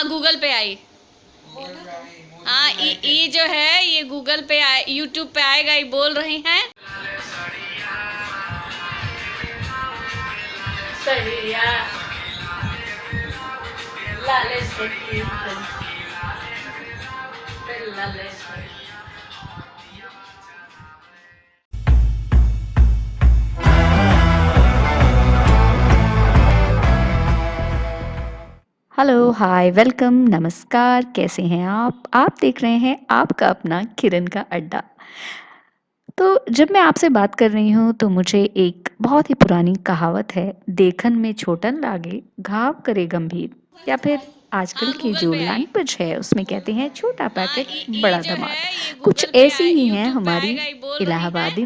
हाँ गूगल पे आई। हाँ ये जो है ये गूगल पे आए, यूट्यूब पे आएगा, ये बोल रही हैं। सड़िया लाले सखी लाले सखी। हेलो, हाय, वेलकम, नमस्कार, कैसे हैं आप देख रहे हैं आपका अपना किरण का अड्डा। तो जब मैं आपसे बात कर रही हूँ तो मुझे एक बहुत ही पुरानी कहावत है, देखन में छोटन लागे, घाव करे गंभीर, या फिर आजकल हाँ की गूगल जो पे आई। लैंग्वेज है उसमें कहते हैं छोटा हाँ पैकेट ये बड़ा जो धमाल। है ये कुछ गूगल पे ऐसी आए, ही हैं यूट्यूब पे हमारी आएगा, ये बोल रही हैं। इलाहाबादी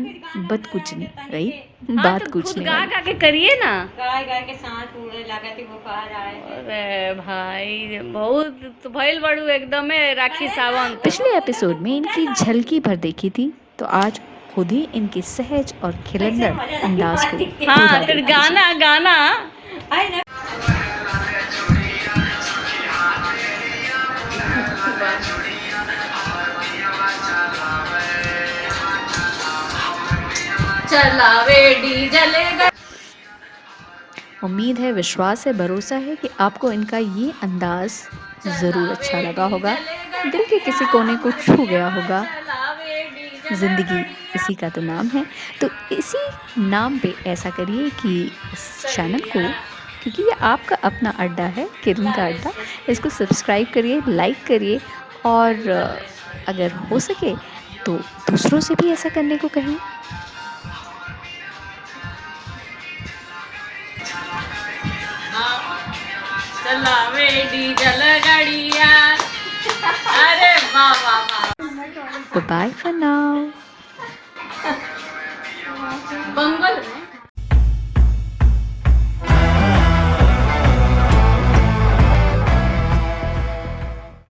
बदकुचनी, राइट? हाँ बात तो खुद कुचने गा वाली। गा के करिए ना। गाय गाय के सांस फूले लागत बुखार आए। अरे भाई बहुत तो भइल बड़ू एकदमे राखी सावंत। पिछले एपिसोड में इनकी झलकी भर देखी थी, तो आज खुद ही इनके सहज और ऐसे खिलंदड़ मजा नहीं अंदाज को मारती। हाँ पूरा फिर देख लीजिए। गाना गाना। आई ना। चलावे डीजल उम्मीद है, विश्वास है, भरोसा है कि आपको इनका ये अंदाज ज़रूर अच्छा लगा होगा, दिल के किसी कोने को छू गया होगा। ज़िंदगी इसी का तो नाम है। तो इसी नाम पे ऐसा करिए कि इस चैनल को, क्योंकि ये आपका अपना अड्डा है, किरण का अड्डा, इसको सब्सक्राइब करिए, लाइक करिए, और अगर हो सके तो दूसरों से भी ऐसा करने को कहिए। चलावे डीजल गाड़िया। अरे वाह वाह वाह। Bye bye for now. Bengal में